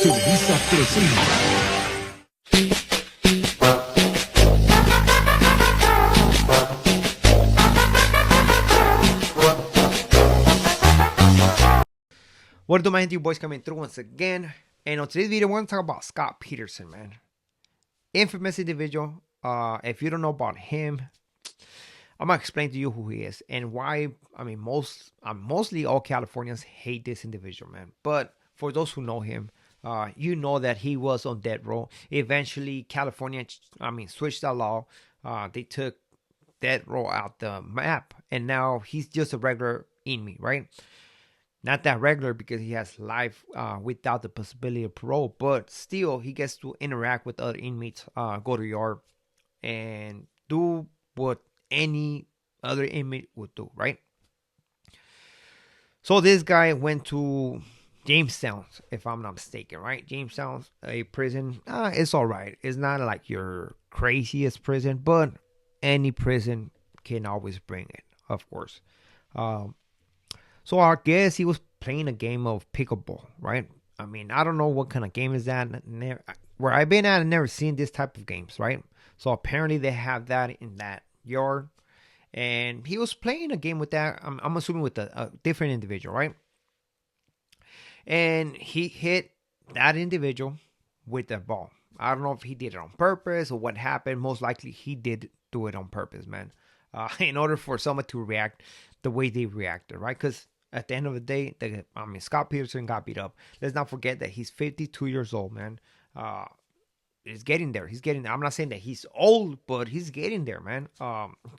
Televisa presenta. What do my you boys coming through once again? And on today's video, we're going to talk about Scott Peterson, man. Infamous individual. If you don't know about him, I'm going to explain to you who he is and why. I mean, mostly all Californians hate this individual, man. But for those who know him, you know that he was on death row. Eventually, California, switched the law. They took death row out the map. And now he's just a regular inmate, right? Not that regular because he has life without the possibility of parole, but still he gets to interact with other inmates, go to yard, and do what any other inmate would do, right? So this guy went to Jamestown, if I'm not mistaken, right? Jamestown, a prison. It's all right. It's not like your craziest prison, but any prison can always bring it, of course. So I guess he was playing a game of pickleball, right? I mean, I don't know what kind of game is that. Where I've been at, I've never seen this type of games, right? So apparently they have that in that yard. And he was playing a game with that, I'm assuming with a different individual, right? And he hit that individual with the ball. I don't know if he did it on purpose or what happened. Most likely he did do it on purpose, man. In order for someone to react the way they reacted, right? Because at the end of the day, Scott Peterson got beat up. Let's not forget that he's 52 years old, man. He's getting there. I'm not saying that he's old, but he's getting there, man.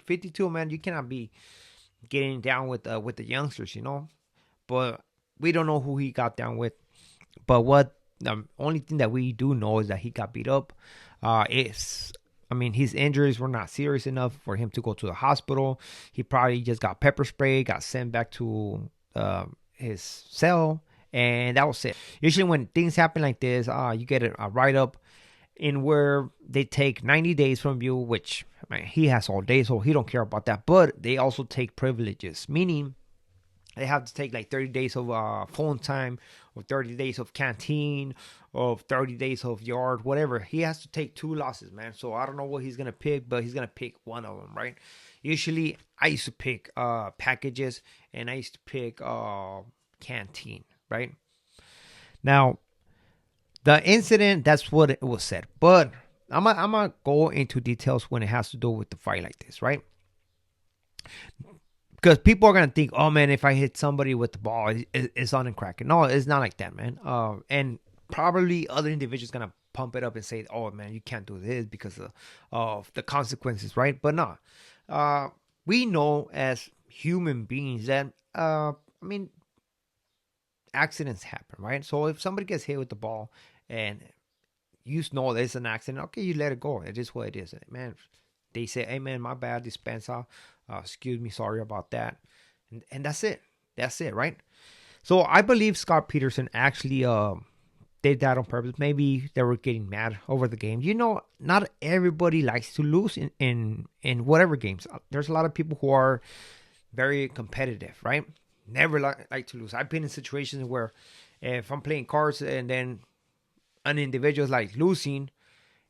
52, man. You cannot be getting down with the youngsters, you know. But we don't know who he got down with. But what the only thing that we do know is that he got beat up. His injuries were not serious enough for him to go to the hospital. He probably just got pepper spray, got sent back to his cell, and that was it. Usually when things happen like this, you get a write-up in where they take 90 days from you, which he has all day, so he don't care about that. But they also take privileges, meaning they have to take like 30 days of phone time, or 30 days of canteen, or 30 days of yard, whatever. He has to take 2 losses, man. So I don't know what he's going to pick, but he's going to pick one of them, right? Usually I used to pick packages, and I used to pick canteen, right? Now, the incident, that's what it was said. But I'm going to go into details when it has to do with the fight like this, right? Because people are going to think, oh, man, if I hit somebody with the ball, it's on and cracking. No, it's not like that, man. And probably other individuals going to pump it up and say, oh, man, you can't do this because of the consequences, right? But no. We know as human beings that, accidents happen, right? So if somebody gets hit with the ball and you know there's an accident, okay, you let it go. It is what it is, man. They say, hey, man, my bad, dispensa. Excuse me, sorry about that. And that's it. That's it, right? So I believe Scott Peterson actually did that on purpose. Maybe they were getting mad over the game. You know, not everybody likes to lose in whatever games. There's a lot of people who are very competitive, right? Never like to lose. I've been in situations where if I'm playing cards and then an individual is like losing,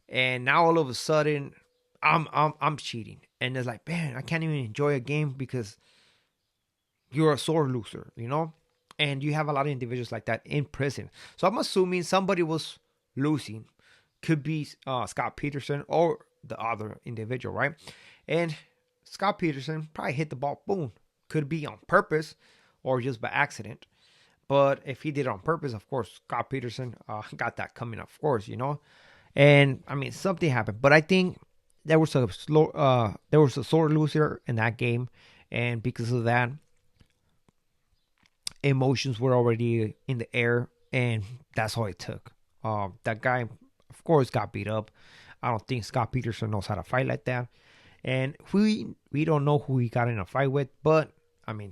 and now all of a sudden I'm cheating, and it's like, man, I can't even enjoy a game because you're a sore loser, you know. And you have a lot of individuals like that in prison. So I'm assuming somebody was losing, could be Scott Peterson or the other individual, right? And Scott Peterson probably hit the ball, boom. Could be on purpose or just by accident. But if he did it on purpose, of course, Scott Peterson got that coming, of course, you know. And something happened, but I think there was a sore loser in that game, and because of that, emotions were already in the air, and that's all it took. That guy, of course, got beat up. I don't think Scott Peterson knows how to fight like that, and we don't know who he got in a fight with, but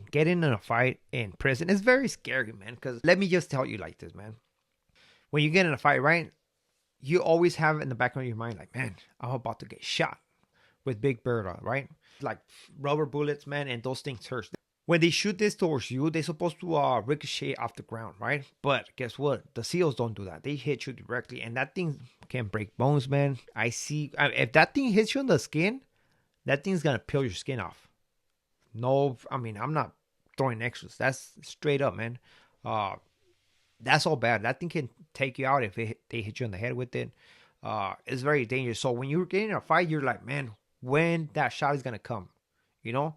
getting in a fight in prison is very scary, man. Because let me just tell you like this, man. When you get in a fight, right, you always have in the back of your mind, like, man, I'm about to get shot with Big Bird, right? Like rubber bullets, man, and those things hurt. when they shoot this towards you, they're supposed to ricochet off the ground, right? But guess what? The seals don't do that. They hit you directly, and that thing can break bones, man. If that thing hits you in the skin, that thing's gonna peel your skin off. No, I mean, I'm not throwing extras. That's straight up, man. Uh, that's all bad. That thing can take you out if they hit you in the head with it. It's very dangerous. So when you're getting in a fight, you're like, man, when that shot is gonna come, you know?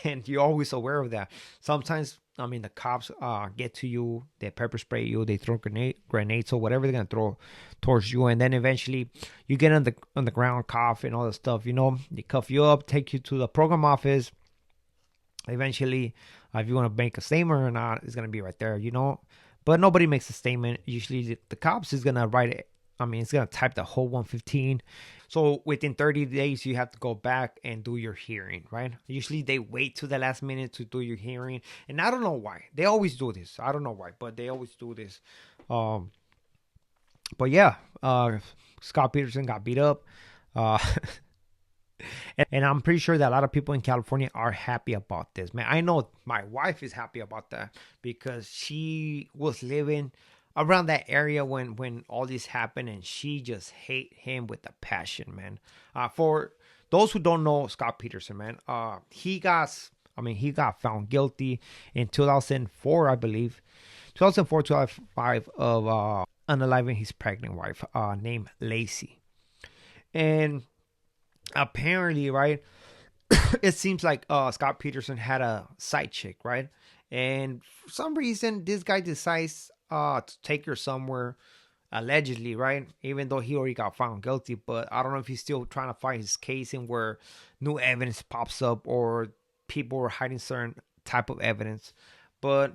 And you're always aware of that. Sometimes, I mean, the cops get to you, they pepper spray you, they throw grenades or whatever they're gonna throw towards you, and then eventually you get on the ground, cough and all that stuff. You know, they cuff you up, take you to the program office. Eventually, if you want to make a statement or not, it's gonna be right there. You know, but nobody makes a statement. Usually, the cops is gonna write it. I mean, it's gonna type the whole 115. So within 30 days, you have to go back and do your hearing, right? Usually they wait to the last minute to do your hearing, and I don't know why. They always do this. I don't know why, but they always do this. But yeah, Scott Peterson got beat up. Uh, and I'm pretty sure that a lot of people in California are happy about this. Man, I know my wife is happy about that because she was living around that area when all this happened, and she just hate him with a passion, man. For those who don't know Scott Peterson, man, he got found guilty in 2004, I believe, 2004, 2005 of unaliving his pregnant wife, named Lacey. And apparently, right, it seems like Scott Peterson had a side chick, right? And for some reason, this guy decides to take her somewhere, allegedly, right? Even though he already got found guilty, but I don't know if he's still trying to fight his case in where new evidence pops up or people are hiding certain type of evidence. But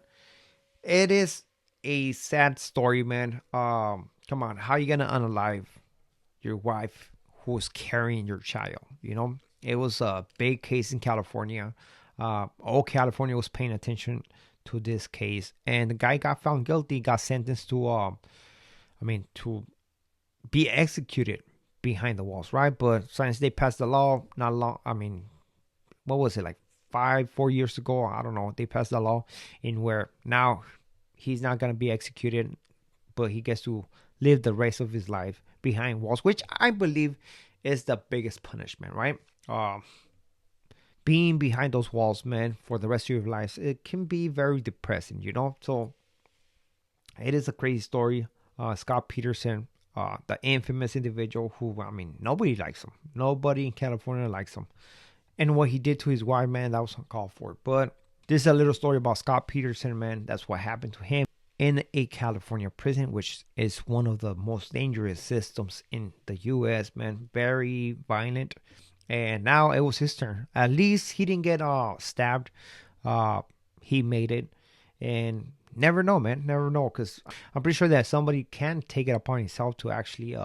it is a sad story, man. Come on, how you gonna unalive your wife who's carrying your child? You know, it was a big case in California. All California was paying attention to this case, and the guy got found guilty, got sentenced to to be executed behind the walls, right? But since they passed the law not long, I mean, what was it, like 4 years ago, I don't know, they passed the law in where now he's not gonna be executed, but he gets to live the rest of his life behind walls, which I believe is the biggest punishment, right? Being behind those walls, man, for the rest of your life, it can be very depressing, you know? So it is a crazy story. Scott Peterson, the infamous individual who, I mean, nobody likes him. Nobody in California likes him. And what he did to his wife, man, that was uncalled for. But this is a little story about Scott Peterson, man. That's what happened to him in a California prison, which is one of the most dangerous systems in the U.S., man. Very violent. And now it was his turn. At least he didn't get stabbed. He made it. And never know, man. Never know. Because I'm pretty sure that somebody can take it upon himself to actually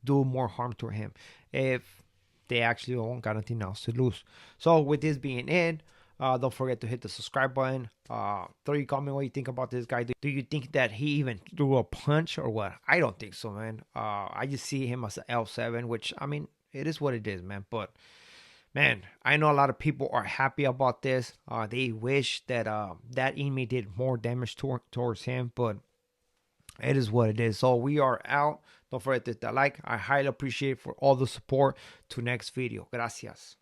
do more harm to him if they actually don't got anything else to lose. So with this being it, don't forget to hit the subscribe button. Throw your comment what you think about this guy. Do you think that he even threw a punch or what? I don't think so, man. I just see him as an L7, which, I mean, it is what it is, man. But, man, I know a lot of people are happy about this. They wish that that inmate did more damage towards him, but it is what it is. So we are out. Don't forget to hit that like. I highly appreciate for all the support. To next video. Gracias.